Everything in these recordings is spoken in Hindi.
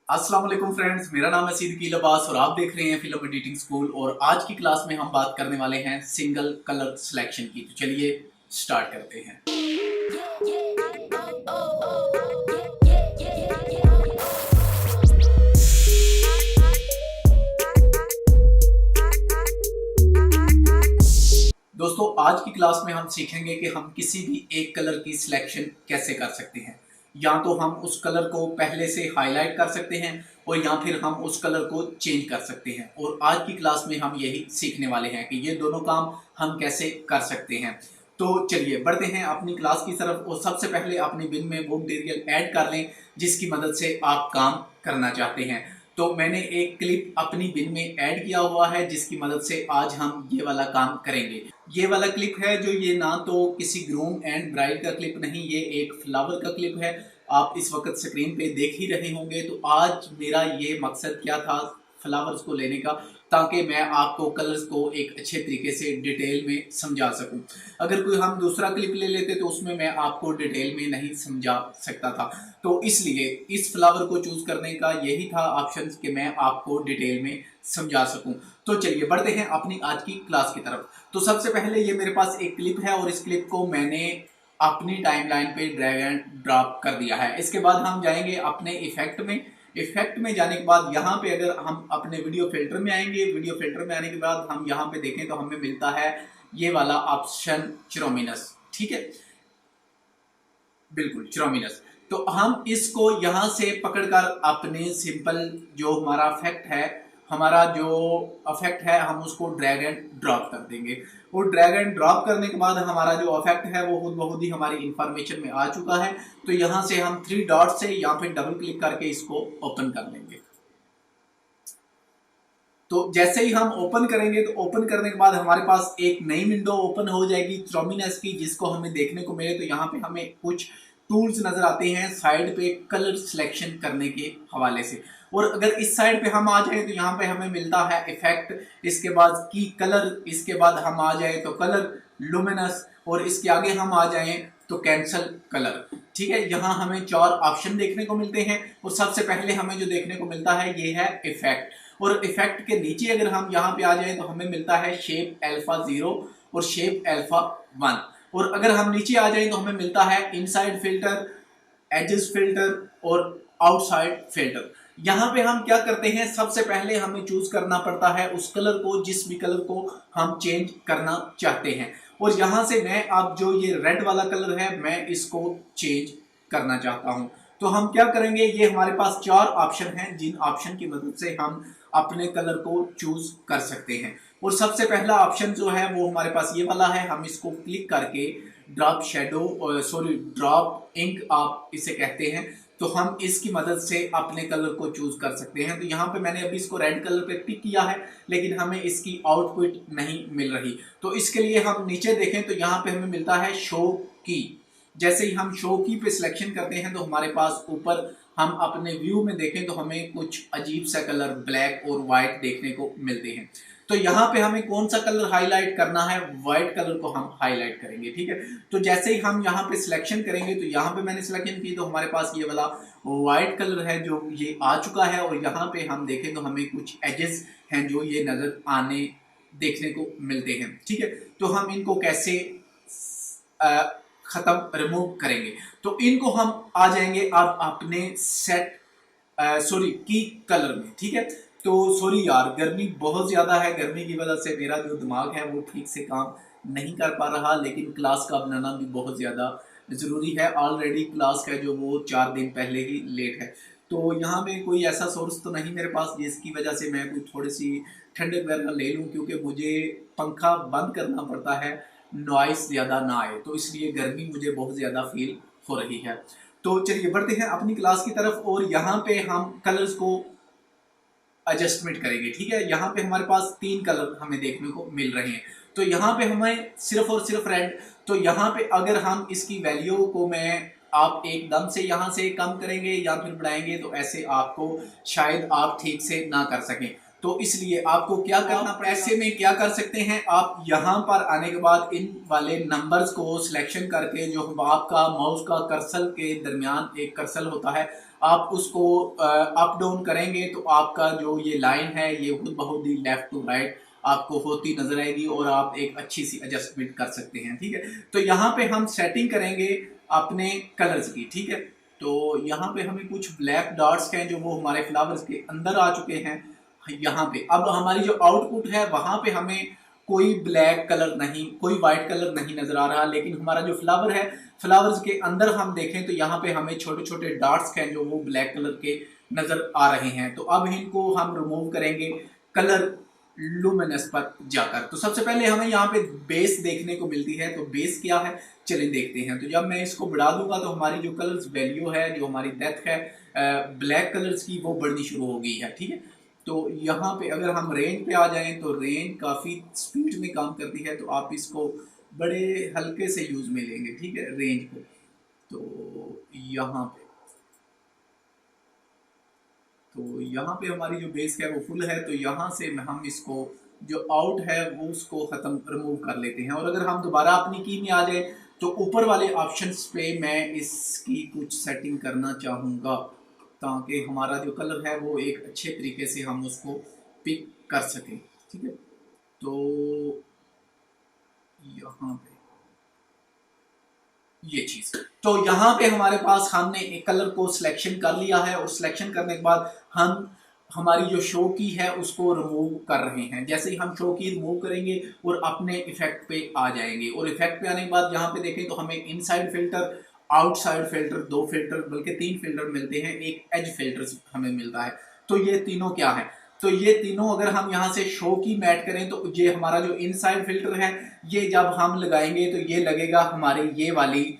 अस्सलाम वालेकुम फ्रेंड्स, मेरा नाम है सिद्दीकी अब्बास और आप देख रहे हैं फिल्म एडिटिंग स्कूल। और आज की क्लास में हम बात करने वाले हैं सिंगल कलर सिलेक्शन की। तो चलिए स्टार्ट करते हैं। दोस्तों, आज की क्लास में हम सीखेंगे कि हम किसी भी एक कलर की सिलेक्शन कैसे कर सकते हैं। या तो हम उस कलर को पहले से हाईलाइट कर सकते हैं और या फिर हम उस कलर को चेंज कर सकते हैं। और आज की क्लास में हम यही सीखने वाले हैं कि ये दोनों काम हम कैसे कर सकते हैं। तो चलिए बढ़ते हैं अपनी क्लास की तरफ। और सबसे पहले अपनी बिन में वो मटेरियल ऐड कर लें जिसकी मदद से आप काम करना चाहते हैं। तो मैंने एक क्लिप अपनी बिन में ऐड किया हुआ है जिसकी मदद से आज हम ये वाला काम करेंगे। ये वाला क्लिप है जो ये ना तो किसी ग्रूम एंड ब्राइड का क्लिप नहीं, ये एक फ्लावर का क्लिप है। आप इस वक्त स्क्रीन पे देख ही रहे होंगे। तो आज मेरा ये मकसद क्या था फ्लावर्स को लेने का, ताकि मैं आपको कलर्स को एक अच्छे तरीके से डिटेल में समझा सकूं। अगर कोई हम दूसरा क्लिप ले लेते तो उसमें मैं आपको डिटेल में नहीं समझा सकता था। तो इसलिए इस फ्लावर को चूज करने का यही था ऑप्शन कि मैं आपको डिटेल में समझा सकूं। तो चलिए बढ़ते हैं अपनी आज की क्लास की तरफ। तो सबसे पहले ये मेरे पास एक क्लिप है और इस क्लिप को मैंने अपनी टाइमलाइन पे ड्रैग एंड ड्रॉप कर दिया है। इसके बाद हम जाएंगे अपने इफेक्ट में। इफेक्ट में जाने के बाद यहाँ पे अगर हम अपने वीडियो फिल्टर में आएंगे, वीडियो फिल्टर में आने के बाद हम यहाँ पे देखें तो हमें मिलता है ये वाला ऑप्शन चिरोमिनस। ठीक है, बिल्कुल चिरोमिनस। तो हम इसको यहाँ से पकड़कर अपने सिंपल जो हमारा इफेक्ट है, हमारा जो इफेक्ट है हम उसको ड्रैग एंड ड्रॉप कर देंगे। और ड्रैग एंड ड्रॉप करने के बाद हमारा जो इफेक्ट है वो खुद ब खुद ही हमारी इंफॉर्मेशन में आ चुका है। तो यहाँ से हम थ्री डॉट से या फिर डबल क्लिक करके इसको ओपन कर लेंगे। तो जैसे ही हम ओपन करेंगे तो ओपन करने के बाद हमारे पास एक नई विंडो ओपन हो जाएगी चिरोमिनस की, जिसको हमें देखने को मिले। तो यहाँ पे हमें कुछ टूल्स नजर आते हैं साइड पे कलर सिलेक्शन करने के हवाले से। और अगर इस साइड पे हम आ जाए तो यहाँ पे हमें मिलता है इफेक्ट, इसके बाद की कलर, इसके बाद हम आ जाए तो कलर लुमिनस, और इसके आगे हम आ जाए तो कैंसल कलर। ठीक है, यहाँ हमें चार ऑप्शन देखने को मिलते हैं। और सबसे पहले हमें जो देखने को मिलता है ये है इफेक्ट। और इफेक्ट के नीचे अगर हम यहाँ पे आ जाए तो हमें मिलता है शेप अल्फा 0 और शेप अल्फा 1। और अगर हम नीचे आ जाए तो हमें मिलता है इनसाइड फिल्टर, एजेस फिल्टर और आउटसाइड फिल्टर। यहाँ पे हम क्या करते हैं, सबसे पहले हमें चूज करना पड़ता है उस कलर को जिस भी कलर को हम चेंज करना चाहते हैं। और यहाँ से मैं अब जो ये रेड वाला कलर है मैं इसको चेंज करना चाहता हूँ। तो हम क्या करेंगे, ये हमारे पास चार ऑप्शन हैं जिन ऑप्शन की मदद से हम अपने कलर को चूज कर सकते हैं। और सबसे पहला ऑप्शन जो है वो हमारे पास ये वाला है। हम इसको क्लिक करके drop shadow, sorry drop ink आप इसे कहते हैं, तो हम इसकी मदद से अपने कलर को चूज कर सकते हैं। तो यहाँ पे मैंने अभी इसको रेड कलर पे टिक किया है लेकिन हमें इसकी आउटपुट नहीं मिल रही। तो इसके लिए हम नीचे देखें तो यहाँ पे हमें मिलता है शो की। जैसे ही हम शो की पे सिलेक्शन करते हैं तो हमारे पास ऊपर हम अपने व्यू में देखें तो हमें कुछ अजीब सा कलर ब्लैक और व्हाइट देखने को मिलते हैं। तो यहाँ पे हमें कौन सा कलर हाईलाइट करना है, व्हाइट कलर को हम हाईलाइट करेंगे। ठीक है, तो जैसे ही हम यहाँ पे सिलेक्शन करेंगे तो यहाँ पे मैंने सिलेक्शन की तो हमारे पास ये वाला व्हाइट कलर है जो ये आ चुका है। और यहाँ पे हम देखें तो हमें कुछ एजेस हैं जो ये नजर आने देखने को मिलते हैं। ठीक है, तो हम इनको कैसे खत्म रिमूव करेंगे, तो इनको हम आ जाएंगे अब अपने सेट सॉरी की कलर में। ठीक है, तो सॉरी यार, गर्मी बहुत ज्यादा है, गर्मी की वजह से मेरा जो दिमाग है वो ठीक से काम नहीं कर पा रहा, लेकिन क्लास का बनाना भी बहुत ज्यादा जरूरी है। ऑलरेडी क्लास का जो वो 4 दिन पहले ही लेट है। तो यहाँ में कोई ऐसा सोर्स तो नहीं मेरे पास जिसकी वजह से मैं कोई थोड़ी सी ठंडक वगैरह ले लूँ, क्योंकि मुझे पंखा बंद करना पड़ता है नॉइस ज़्यादा ना आए, तो इसलिए गर्मी मुझे बहुत ज़्यादा फील हो रही है। तो चलिए बढ़ते हैं अपनी क्लास की तरफ और यहाँ पे हम कलर्स को एडजस्टमेंट करेंगे। ठीक है, यहाँ पे हमारे पास 3 कलर हमें देखने को मिल रहे हैं। तो यहाँ पे हमें सिर्फ और सिर्फ रेड। तो यहाँ पे अगर हम इसकी वैल्यू को मैं आप एकदम से यहाँ से कम करेंगे या फिर बढ़ाएंगे तो ऐसे आपको शायद आप ठीक से ना कर सकें। तो इसलिए आपको क्या करना पड़ेगा, ऐसे में क्या कर सकते हैं आप, यहाँ पर आने के बाद इन वाले नंबर्स को सिलेक्शन करके जो आपका माउस का कर्सर के दरमियान एक कर्सर होता है, आप उसको अप डाउन करेंगे तो आपका जो ये लाइन है ये खुद बहुत ही लेफ्ट टू राइट आपको होती नजर आएगी और आप एक अच्छी सी एडजस्टमेंट कर सकते हैं। ठीक है, तो यहाँ पे हम सेटिंग करेंगे अपने कलर्स की। ठीक है, तो यहाँ पे हमें कुछ ब्लैक डॉट्स हैं जो वो हमारे फ्लावर्स के अंदर आ चुके हैं। यहाँ पे अब हमारी जो आउटपुट है वहां पे हमें कोई ब्लैक कलर नहीं, कोई व्हाइट कलर नहीं नजर आ रहा, लेकिन हमारा जो फ्लावर है, फ्लावर्स के अंदर हम देखें तो यहाँ पे हमें छोटे छोटे डॉट्स हैं जो वो ब्लैक कलर के नजर आ रहे हैं। तो अब इनको हम रिमूव करेंगे कलर लुमिनस पर जाकर। तो सबसे पहले हमें यहाँ पे बेस देखने को मिलती है, तो बेस क्या है चलिए देखते हैं। तो जब मैं इसको बढ़ा दूंगा तो हमारी जो कलर्स वैल्यू है, जो हमारी डेप्थ है ब्लैक कलर्स की, वो बढ़नी शुरू हो गई है। ठीक है, तो यहाँ पे अगर हम रेंज पे आ जाएं तो रेंज काफ़ी स्पीड में काम करती है, तो आप इसको बड़े हल्के से यूज़ में लेंगे। ठीक है, रेंज को तो यहाँ पे हमारी जो बेस है वो फुल है, तो यहाँ से हम इसको जो आउट है वो उसको ख़त्म रिमूव कर लेते हैं। और अगर हम दोबारा अपनी की में आ जाए तो ऊपर वाले ऑप्शंस पे मैं इसकी कुछ सेटिंग करना चाहूँगा ताकि हमारा जो कलर है वो एक अच्छे तरीके से हम उसको पिक कर सकें। ठीक है, तो यहाँ पे ये चीज, तो यहाँ पे हमारे पास हमने एक कलर को सिलेक्शन कर लिया है और सिलेक्शन करने के बाद हम हमारी जो शो की है उसको रिमूव कर रहे हैं। जैसे ही हम शो की रिमूव करेंगे और अपने इफेक्ट पे आ जाएंगे, और इफेक्ट पे आने के बाद यहाँ पे देखें तो हमें इनसाइड फिल्टर, आउटसाइड फिल्टर, दो फिल्टर बल्कि तीन फिल्टर मिलते हैं, एक एज फिल्टर हमें मिलता है। तो ये तीनों क्या है, तो ये तीनों अगर हम यहाँ से शो की मैट करें तो ये हमारा जो इनसाइड फिल्टर है ये जब हम लगाएंगे तो ये लगेगा हमारे ये वाली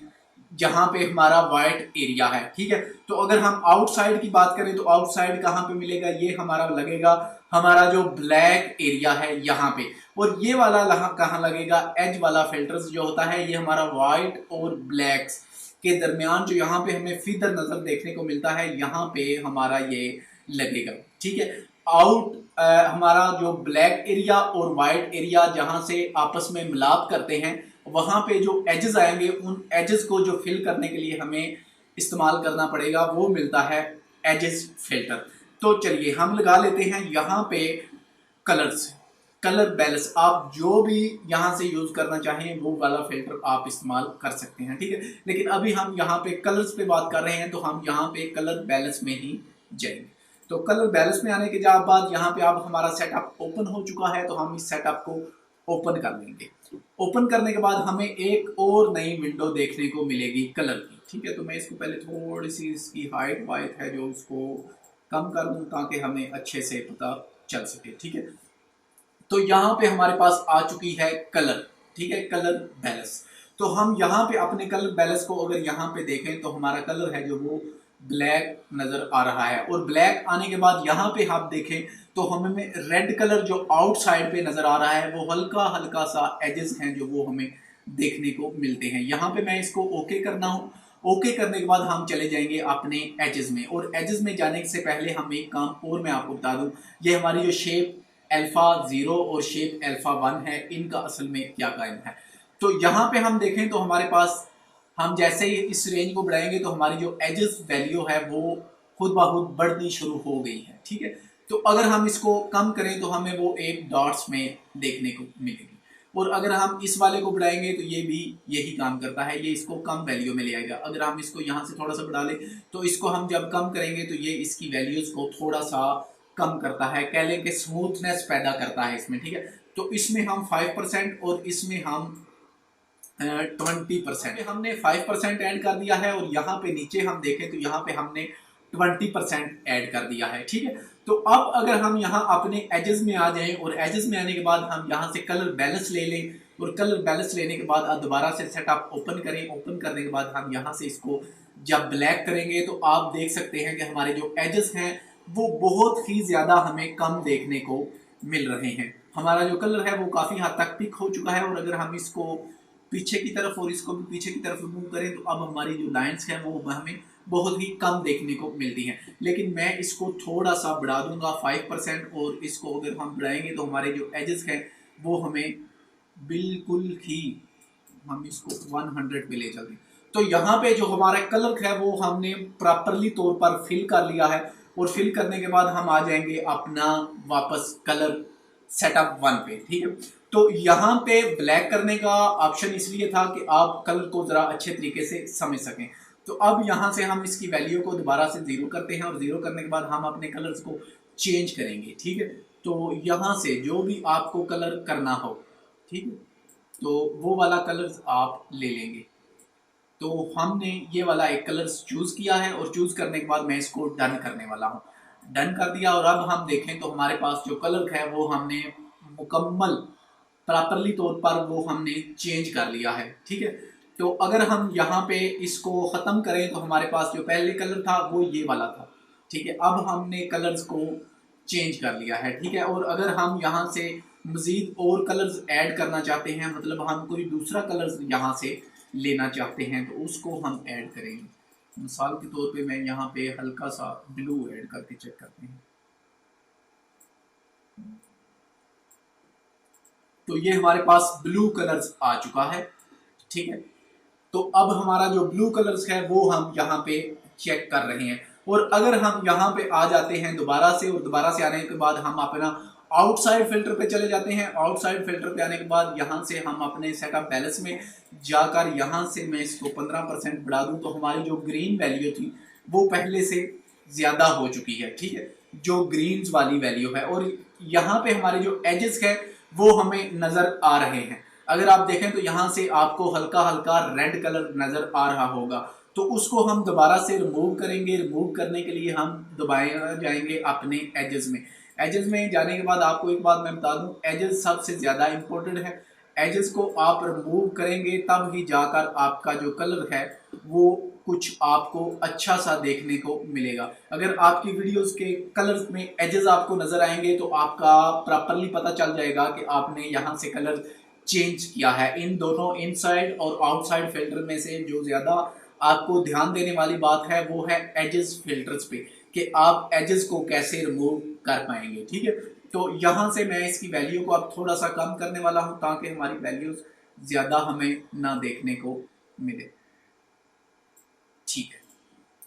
जहां पे हमारा वाइट एरिया है। ठीक है, तो अगर हम आउटसाइड की बात करें तो आउटसाइड कहां पे मिलेगा, ये हमारा लगेगा हमारा जो ब्लैक एरिया है यहाँ पे। और ये वाला कहां लगेगा, एज वाला फिल्टर्स जो होता है ये हमारा व्हाइट और ब्लैक्स के दरमियान जो यहाँ पे हमें फीदर नजर देखने को मिलता है, यहाँ पे हमारा ये लगेगा। ठीक है, आउट हमारा जो ब्लैक एरिया और व्हाइट एरिया जहां से आपस में मिलाप करते हैं, वहां पे जो एजेस आएंगे उन एजेस को जो फिल करने के लिए हमें इस्तेमाल करना पड़ेगा वो मिलता है एजेस फिल्टर। तो चलिए हम लगा लेते हैं यहाँ पे कलर्स, कलर बैलेंस, आप जो भी यहाँ से यूज करना चाहें वो वाला फिल्टर आप इस्तेमाल कर सकते हैं। ठीक है, लेकिन अभी हम यहाँ पे कलर्स पे बात कर रहे हैं तो हम यहाँ पे कलर बैलेंस में ही जाएंगे। तो कलर बैलेंस में आने के बाद यहाँ पे अब हमारा सेटअप ओपन हो चुका है, तो हम इस सेटअप को ओपन कर लेंगे। ओपन करने के बाद हमें एक और नई विंडो देखने को मिलेगी कलर की। ठीक है, तो मैं इसको पहले थोड़ी सी इसकी हाइट वाइट है जो उसको कम कर दूं ताकि हमें अच्छे से पता चल सके। ठीक है, तो यहाँ पे हमारे पास आ चुकी है कलर। ठीक है, कलर बैलेंस। तो हम यहाँ पे अपने कलर बैलेंस को अगर यहाँ पे देखें तो हमारा कलर है जो वो ब्लैक नजर आ रहा है, और ब्लैक आने के बाद यहाँ पे आप देखें तो हमें रेड कलर जो आउटसाइड पे नजर आ रहा है वो हल्का हल्का सा एजेस हैं जो वो हमें देखने को मिलते हैं। यहाँ पे मैं इसको ओके करना हूँ। ओके करने के बाद हम चले जाएंगे अपने एजेस में, और एजेस में जाने से पहले हम एक काम और मैं आपको बता दूं, ये हमारी जो शेप अल्फा 0 और शेप अल्फा 1 है इनका असल में क्या कायम है। तो यहाँ पे हम देखें तो हमारे पास हम जैसे ही इस रेंज को बढ़ाएंगे तो हमारी जो एजेस वैल्यू है वो खुद ब खुद बढ़नी शुरू हो गई है। ठीक है, तो अगर हम इसको कम करें तो हमें वो एक डॉट्स में देखने को मिलेगी, और अगर हम इस वाले को बढ़ाएंगे तो ये भी यही काम करता है, ये इसको कम वैल्यू में ले आएगा। अगर हम इसको यहाँ से थोड़ा सा बढ़ा लें तो इसको हम जब कम करेंगे तो ये इसकी वैल्यूज को थोड़ा सा कम करता है, कह लें कि स्मूथनेस पैदा करता है इसमें। ठीक है, तो इसमें हम 5% और इसमें हम 20%, हमने 5% ऐड कर दिया है, और यहाँ पे नीचे हम देखें तो यहाँ पे हमने 20% ऐड कर दिया है। ठीक है, तो अब अगर हम यहाँ अपने एजेस में आ जाएं और एजेस में आने के बाद हम यहाँ से कलर बैलेंस ले लें, और कलर बैलेंस लेने के बाद आप दोबारा से सेटअप ओपन करें। ओपन करने के बाद हम यहाँ से इसको जब ब्लैक करेंगे तो आप देख सकते हैं कि हमारे जो एजेस हैं वो बहुत ही ज्यादा हमें कम देखने को मिल रहे हैं। हमारा जो कलर है वो काफी हद तक पिक हो चुका है, और अगर हम इसको पीछे की तरफ और इसको भी पीछे की तरफ मूव करें तो अब हमारी जो लाइंस हैं वो हमें बहुत ही कम देखने को मिलती हैं। लेकिन मैं इसको थोड़ा सा बढ़ा दूंगा 5%, और इसको अगर हम बढ़ाएंगे तो हमारे जो एजेस हैं वो हमें बिल्कुल ही, हम इसको 100 पे ले चलते हैं। तो यहाँ पे जो हमारा कलर है वो हमने प्रॉपरली तौर पर फिल कर लिया है, और फिल करने के बाद हम आ जाएंगे अपना वापस कलर सेटअप 1 पे। ठीक है, तो यहाँ पे ब्लैक करने का ऑप्शन इसलिए था कि आप कलर को जरा अच्छे तरीके से समझ सकें। तो अब यहाँ से हम इसकी वैल्यू को दोबारा से 0 करते हैं, और 0 करने के बाद हम अपने कलर्स को चेंज करेंगे। ठीक है, तो यहाँ से जो भी आपको कलर करना हो, ठीक है, तो वो वाला कलर आप ले लेंगे। तो हमने ये वाला एक कलर चूज किया है, और चूज करने के बाद मैं इसको डन करने वाला हूँ। डन कर दिया, और अब हम देखें तो हमारे पास जो कलर है वो हमने मुकम्मल प्रॉपरली तौर पर वो हमने चेंज कर लिया है। ठीक है, तो अगर हम यहाँ पे इसको ख़त्म करें तो हमारे पास जो पहले कलर था वो ये वाला था। ठीक है, अब हमने कलर्स को चेंज कर लिया है। ठीक है, और अगर हम यहाँ से मज़ीद और कलर्स ऐड करना चाहते हैं, मतलब हम कोई दूसरा कलर्स यहाँ से लेना चाहते हैं, तो उसको हम ऐड करेंगे। मिसाल के तौर पे मैं यहाँ पे हल्का सा ब्लू ऐड करके चेक करते हैं। तो ये हमारे पास ब्लू कलर्स आ चुका है। ठीक है, तो अब हमारा जो ब्लू कलर्स है वो हम यहाँ पे चेक कर रहे हैं, और अगर हम यहाँ पे आ जाते हैं दोबारा से, और दोबारा से आने के बाद हम अपना आउटसाइड फिल्टर पे चले जाते हैं। आउटसाइड फिल्टर पे आने के बाद यहाँ से हम अपने सेटअप बैलेंस में जाकर यहाँ से मैं इसको 15% बढ़ा दूं, तो हमारी जो ग्रीन वैल्यू थी वो पहले से ज़्यादा हो चुकी है। ठीक है, जो ग्रीन्स वाली वैल्यू है, और यहाँ पे हमारे जो एजेस है वो हमें नज़र आ रहे हैं। अगर आप देखें तो यहाँ से आपको हल्का हल्का रेड कलर नज़र आ रहा होगा, तो उसको हम दोबारा से रिमूव करेंगे। रिमूव करने के लिए हम दोबारा जाएंगे अपने एजेस में। एजेस में जाने के बाद आपको एक बात मैं बता दूं, एजेस सबसे ज़्यादा इंपॉर्टेंट है। एजेस को आप रिमूव करेंगे तब ही जाकर आपका जो कलर है वो कुछ आपको अच्छा सा देखने को मिलेगा। अगर आपकी वीडियोस के कलर्स में एजेस आपको नज़र आएंगे तो आपका प्रॉपरली पता चल जाएगा कि आपने यहाँ से कलर चेंज किया है। इन दोनों इनसाइड और आउटसाइड फिल्टर में से जो ज़्यादा आपको ध्यान देने वाली बात है वो है एजेस फिल्टर्स पे, कि आप एजेस को कैसे रिमूव कर पाएंगे। ठीक है, तो यहाँ से मैं इसकी वैल्यू को अब थोड़ा सा कम करने वाला हूँ ताकि हमारी वैल्यूज ज़्यादा हमें ना देखने को मिले। ठीक है,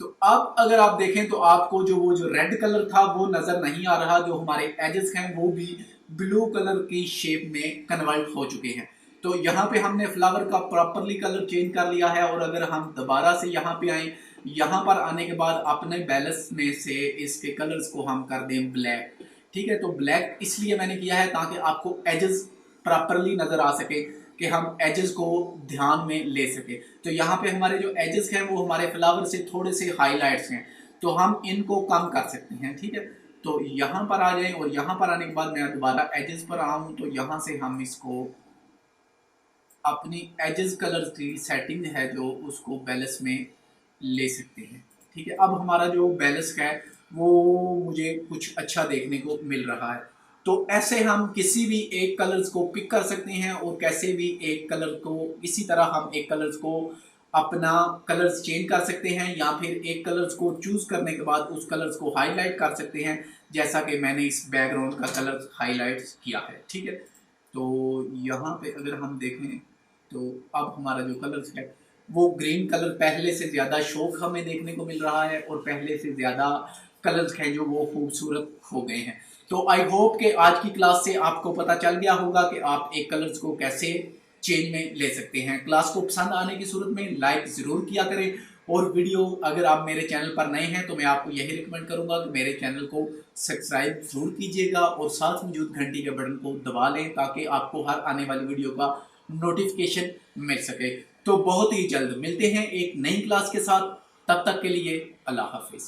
तो अब अगर आप देखें तो आपको जो रेड कलर था वो नज़र नहीं आ रहा, जो हमारे एजेस हैं वो भी ब्लू कलर की शेप में कन्वर्ट हो चुके हैं। तो यहाँ पे हमने फ्लावर का प्रॉपरली कलर चेंज कर लिया है, और अगर हम दोबारा से यहाँ पे आए, यहाँ पर आने के बाद अपने बैलेंस में से इसके कलर्स को हम कर दें ब्लैक। ठीक है, तो ब्लैक इसलिए मैंने किया है ताकि आपको एजेस प्रॉपरली नज़र आ सके, कि हम एजेस को ध्यान में ले सके। तो यहाँ पे हमारे जो एजेस हैं वो हमारे फ्लावर से थोड़े से हाईलाइट्स हैं, तो हम इनको कम कर सकते हैं। ठीक है, तो यहाँ पर आ जाएं, और यहाँ पर आने के बाद मैं दोबारा एजेस पर आऊँ, तो यहाँ से हम इसको अपनी एजेस कलर की सेटिंग है जो उसको बैलेंस में ले सकते हैं। ठीक है, अब हमारा जो बैलेंस है वो मुझे कुछ अच्छा देखने को मिल रहा है। तो ऐसे हम किसी भी एक कलर्स को पिक कर सकते हैं, और कैसे भी एक कलर को, इसी तरह हम एक कलर्स को अपना कलर्स चेंज कर सकते हैं, या फिर एक कलर्स को चूज करने के बाद उस कलर्स को हाईलाइट कर सकते हैं, जैसा कि मैंने इस बैकग्राउंड का कलर हाईलाइट किया है। ठीक है, तो यहाँ पे अगर हम देखें तो अब हमारा जो कलर्स है वो ग्रीन कलर पहले से ज़्यादा शौक हमें देखने को मिल रहा है, और पहले से ज़्यादा कलर्स हैं जो वो खूबसूरत हो गए हैं। तो आई होप कि आज की क्लास से आपको पता चल गया होगा कि आप एक कलर्स को कैसे चेंज में ले सकते हैं। क्लास को पसंद आने की सूरत में लाइक ज़रूर किया करें, और वीडियो अगर आप मेरे चैनल पर नए हैं तो मैं आपको यही रिकमेंड करूंगा कि मेरे चैनल को सब्सक्राइब जरूर कीजिएगा, और साथ मौजूद घंटी के बटन को दबा लें ताकि आपको हर आने वाली वीडियो का नोटिफिकेशन मिल सके। तो बहुत ही जल्द मिलते हैं एक नई क्लास के साथ, तब तक के लिए अल्लाह हाफिज।